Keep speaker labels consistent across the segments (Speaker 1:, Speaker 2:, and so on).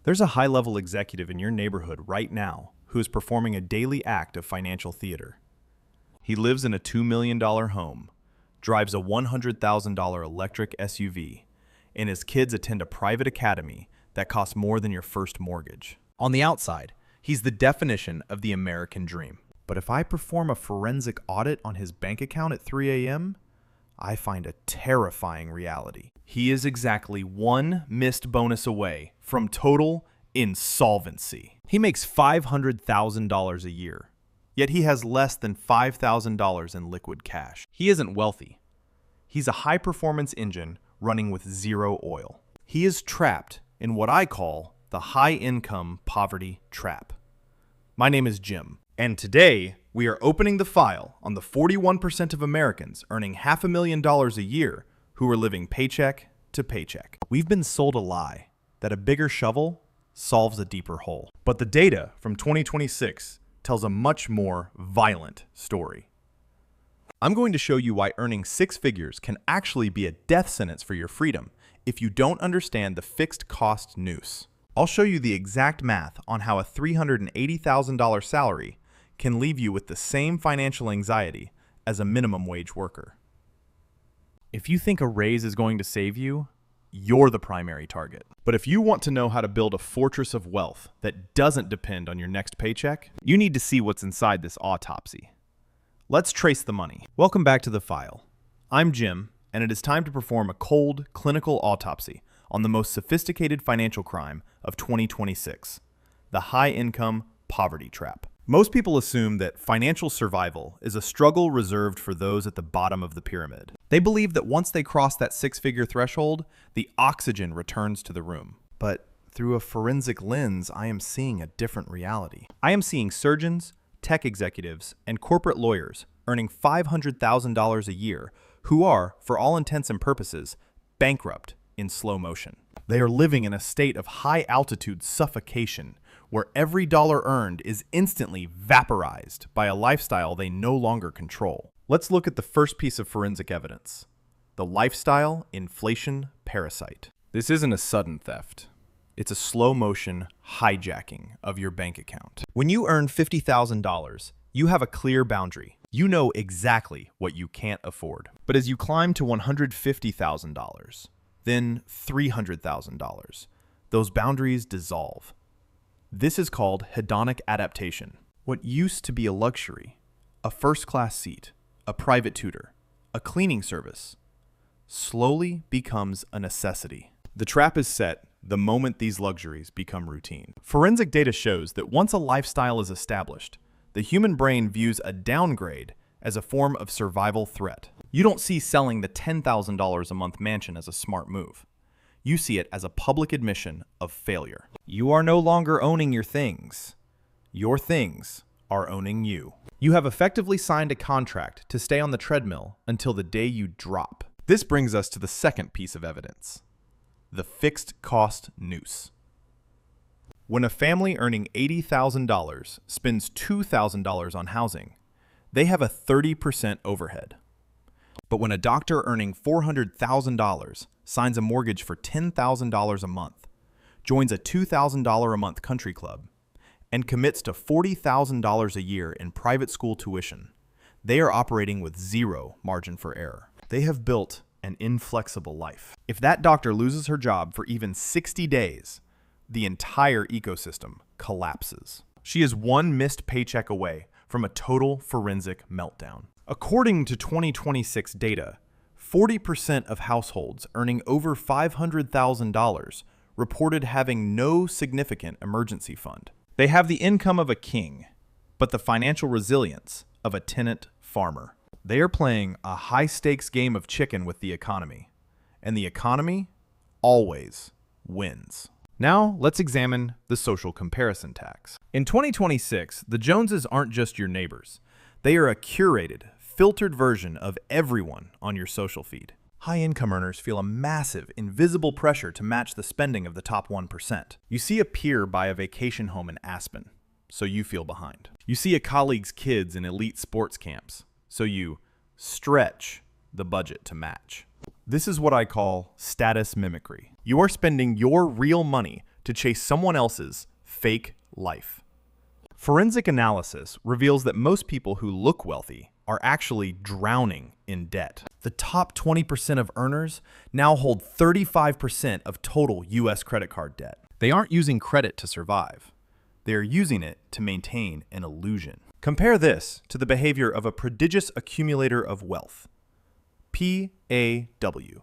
Speaker 1: There's a high-level executive in your neighborhood right now who is performing a daily act of financial theater. He lives in a $2 million home, drives a $100,000 electric SUV, and his kids attend a private academy that costs more than your first mortgage. On the outside, he's the definition of the American dream. But if I perform a forensic audit on his bank account at 3 a.m., I find a terrifying reality. He is exactly one missed bonus away from total insolvency. He makes $500,000 a year, yet he has less than $5,000 in liquid cash. He isn't wealthy. He's a high-performance engine running with zero oil. He is trapped in what I call the high-income poverty trap. My name is Jim, and today we are opening the file on the 41% of Americans earning $500,000 a year who are living paycheck to paycheck. We've been sold a lie that a bigger shovel solves a deeper hole. But the data from 2026 tells a much more violent story. I'm going to show you why earning six figures can actually be a death sentence for your freedom if you don't understand the fixed cost noose. I'll show you the exact math on how a $380,000 salary can leave you with the same financial anxiety as a minimum wage worker. If you think a raise is going to save you, you're the primary target. But if you want to know how to build a fortress of wealth that doesn't depend on your next paycheck, you need to see what's inside this autopsy. Let's trace the money. Welcome back to the file. I'm Jim, and it is time to perform a cold, clinical autopsy on the most sophisticated financial crime of 2026, the high-income poverty trap. Most people assume that financial survival is a struggle reserved for those at the bottom of the pyramid. They believe that once they cross that six-figure threshold, the oxygen returns to the room. But through a forensic lens, I am seeing a different reality. I am seeing surgeons, tech executives, and corporate lawyers earning $500,000 a year who are, for all intents and purposes, bankrupt in slow motion. They are living in a state of high-altitude suffocation where every dollar earned is instantly vaporized by a lifestyle they no longer control. Let's look at the first piece of forensic evidence, the lifestyle inflation parasite. This isn't a sudden theft. It's a slow-motion hijacking of your bank account. When you earn $50,000, you have a clear boundary. You know exactly what you can't afford. But as you climb to $150,000, then $300,000, those boundaries dissolve. This is called hedonic adaptation. What used to be a luxury, a first-class seat, a private tutor, a cleaning service, slowly becomes a necessity. The trap is set the moment these luxuries become routine. Forensic data shows that once a lifestyle is established, the human brain views a downgrade as a form of survival threat. You don't see selling the $10,000 a month mansion as a smart move. You see it as a public admission of failure. You are no longer owning your things. Your things are owning you. You have effectively signed a contract to stay on the treadmill until the day you drop. This brings us to the second piece of evidence, the fixed cost noose. When a family earning $80,000 spends $2,000 on housing, they have a 30% overhead. But when a doctor earning $400,000 signs a mortgage for $10,000 a month, joins a $2,000 a month country club, and commits to $40,000 a year in private school tuition, they are operating with zero margin for error. They have built an inflexible life. If that doctor loses her job for even 60 days, the entire ecosystem collapses. She is one missed paycheck away from a total forensic meltdown. According to 2026 data, 40% of households earning over $500,000 reported having no significant emergency fund. They have the income of a king, but the financial resilience of a tenant farmer. They are playing a high-stakes game of chicken with the economy, and the economy always wins. Now, let's examine the social comparison tax. In 2026, the Joneses aren't just your neighbors. They are a curated, filtered version of everyone on your social feed. High-income earners feel a massive, invisible pressure to match the spending of the top 1%. You see a peer buy a vacation home in Aspen, so you feel behind. You see a colleague's kids in elite sports camps, so you stretch the budget to match. This is what I call status mimicry. You are spending your real money to chase someone else's fake life. Forensic analysis reveals that most people who look wealthy are actually drowning in debt. The top 20% of earners now hold 35% of total U.S. credit card debt. They aren't using credit to survive. They are using it to maintain an illusion. Compare this to the behavior of a prodigious accumulator of wealth. PAW.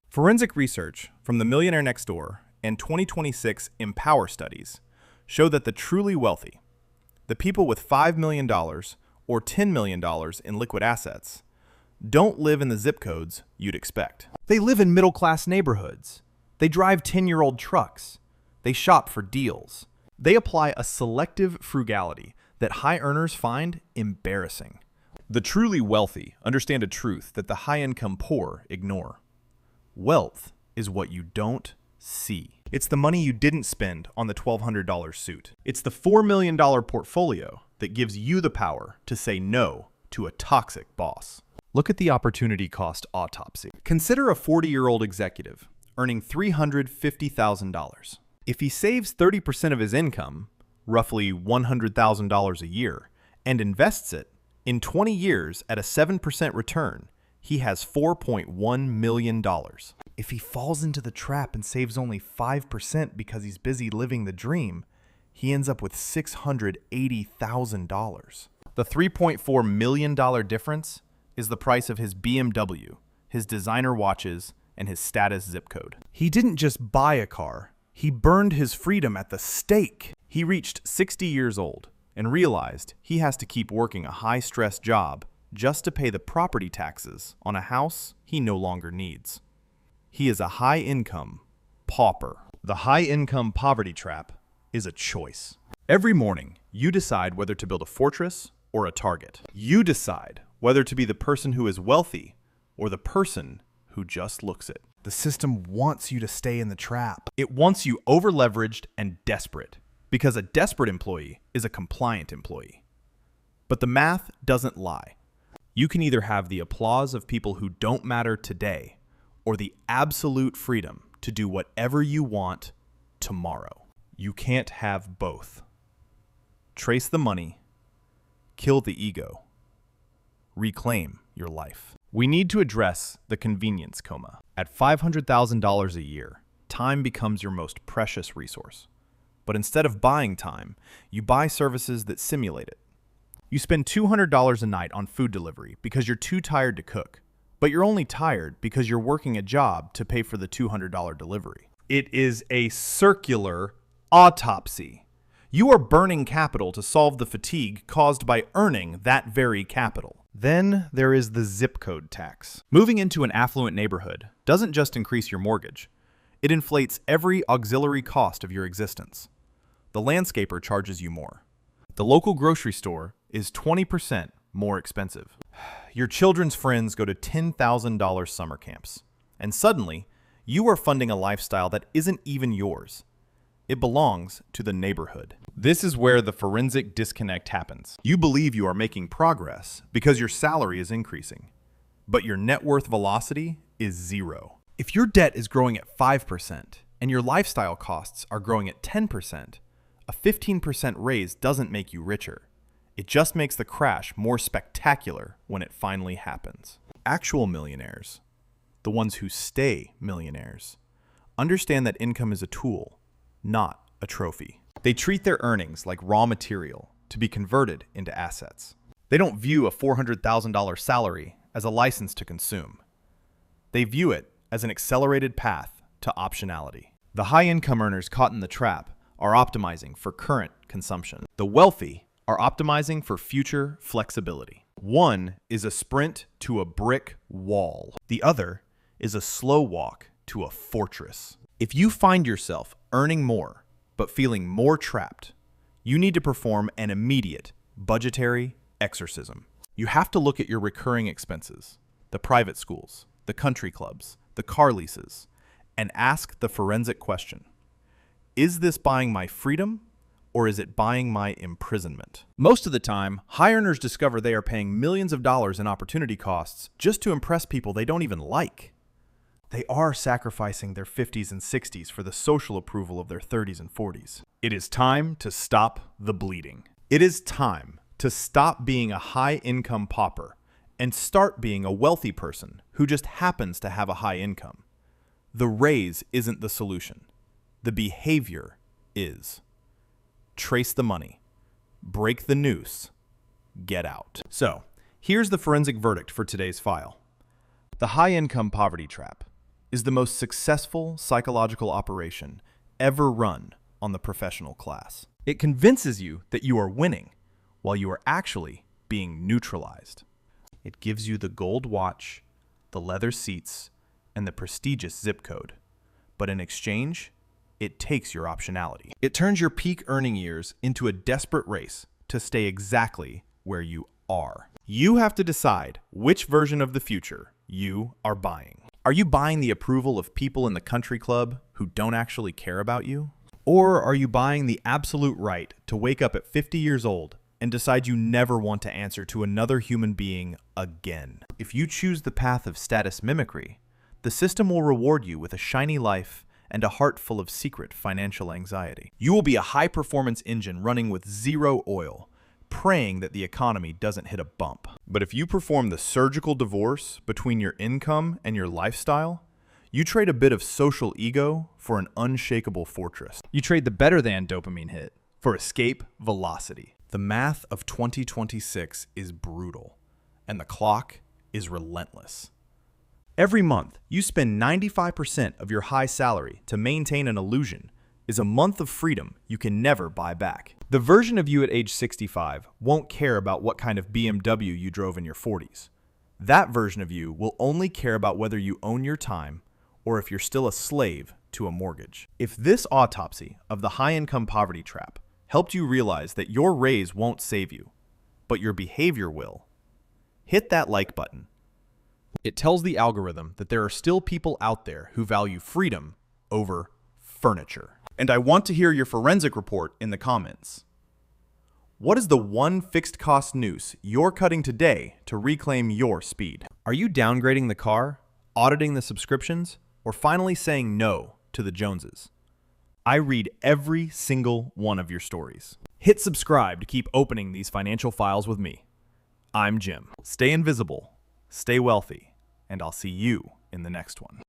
Speaker 1: Forensic research from The Millionaire Next Door and 2026 Empower studies show that the truly wealthy, the people with $5 million or $10 million in liquid assets, don't live in the zip codes you'd expect. They live in middle-class neighborhoods. They drive 10-year-old trucks. They shop for deals. They apply a selective frugality that high earners find embarrassing. The truly wealthy understand a truth that the high-income poor ignore. Wealth is what you don't see. It's the money you didn't spend on the $1,200 suit. It's the $4 million portfolio that gives you the power to say no to a toxic boss. Look at the opportunity cost autopsy. Consider a 40-year-old executive earning $350,000. If he saves 30% of his income, roughly $100,000 a year, and invests it, in 20 years at a 7% return, he has $4.1 million. If he falls into the trap and saves only 5% because he's busy living the dream, he ends up with $680,000. The $3.4 million difference is the price of his BMW, his designer watches, and his status zip code. He didn't just buy a car, he burned his freedom at the stake. He reached 60 years old and realized he has to keep working a high-stress job just to pay the property taxes on a house he no longer needs. He is a high-income pauper. The high-income poverty trap is a choice. Every morning, you decide whether to build a fortress or a target. You decide whether to be the person who is wealthy or the person who just looks it. The system wants you to stay in the trap. It wants you over-leveraged and desperate, because a desperate employee is a compliant employee. But the math doesn't lie. You can either have the applause of people who don't matter today, or the absolute freedom to do whatever you want tomorrow. You can't have both. Trace the money, kill the ego, reclaim your life. We need to address the convenience coma. At $500,000 a year, time becomes your most precious resource. But instead of buying time, you buy services that simulate it. You spend $200 a night on food delivery because you're too tired to cook, but you're only tired because you're working a job to pay for the $200 delivery. It is a circular autopsy. You are burning capital to solve the fatigue caused by earning that very capital. Then there is the zip code tax. Moving into an affluent neighborhood doesn't just increase your mortgage. It inflates every auxiliary cost of your existence. The landscaper charges you more. The local grocery store is 20% more expensive. Your children's friends go to $10,000 summer camps. And suddenly, you are funding a lifestyle that isn't even yours. It belongs to the neighborhood. This is where the forensic disconnect happens. You believe you are making progress because your salary is increasing, but your net worth velocity is 0. If your debt is growing at 5% and your lifestyle costs are growing at 10%, a 15% raise doesn't make you richer. It just makes the crash more spectacular when it finally happens. Actual millionaires, the ones who stay millionaires, understand that income is a tool, not a trophy. They treat their earnings like raw material to be converted into assets. They don't view a $400,000 salary as a license to consume. They view it as an accelerated path to optionality. The high-income earners caught in the trap are optimizing for current consumption. The wealthy are optimizing for future flexibility. One is a sprint to a brick wall. The other is a slow walk to a fortress. If you find yourself earning more, but feeling more trapped, you need to perform an immediate budgetary exorcism. You have to look at your recurring expenses, the private schools, the country clubs, the car leases, and ask the forensic question: is this buying my freedom, or is it buying my imprisonment? Most of the time, high earners discover they are paying millions of dollars in opportunity costs just to impress people they don't even like. They are sacrificing their 50s and 60s for the social approval of their 30s and 40s. It is time to stop the bleeding. It is time to stop being a high-income pauper and start being a wealthy person who just happens to have a high income. The raise isn't the solution. The behavior is. Trace the money. Break the noose. Get out. So, here's the forensic verdict for today's file. The high-income poverty trap is the most successful psychological operation ever run on the professional class. It convinces you that you are winning while you are actually being neutralized. It gives you the gold watch, the leather seats, and the prestigious zip code. But in exchange, it takes your optionality. It turns your peak earning years into a desperate race to stay exactly where you are. You have to decide which version of the future you are buying. Are you buying the approval of people in the country club who don't actually care about you? Or are you buying the absolute right to wake up at 50 years old and decide you never want to answer to another human being again? If you choose the path of status mimicry, the system will reward you with a shiny life and a heart full of secret financial anxiety. You will be a high-performance engine running with zero oil, praying that the economy doesn't hit a bump. But if you perform the surgical divorce between your income and your lifestyle, you trade a bit of social ego for an unshakable fortress. You trade the better-than dopamine hit for escape velocity. The math of 2026 is brutal, and the clock is relentless. Every month, you spend 95% of your high salary to maintain an illusion is a month of freedom you can never buy back. The version of you at age 65 won't care about what kind of BMW you drove in your 40s. That version of you will only care about whether you own your time or if you're still a slave to a mortgage. If this autopsy of the high-income poverty trap helped you realize that your raise won't save you, but your behavior will, hit that like button. It tells the algorithm that there are still people out there who value freedom over furniture. And I want to hear your forensic report in the comments. What is the one fixed cost noose you're cutting today to reclaim your speed? Are you downgrading the car, auditing the subscriptions, or finally saying no to the Joneses? I read every single one of your stories. Hit subscribe to keep opening these financial files with me. I'm Jim. Stay invisible, stay wealthy, and I'll see you in the next one.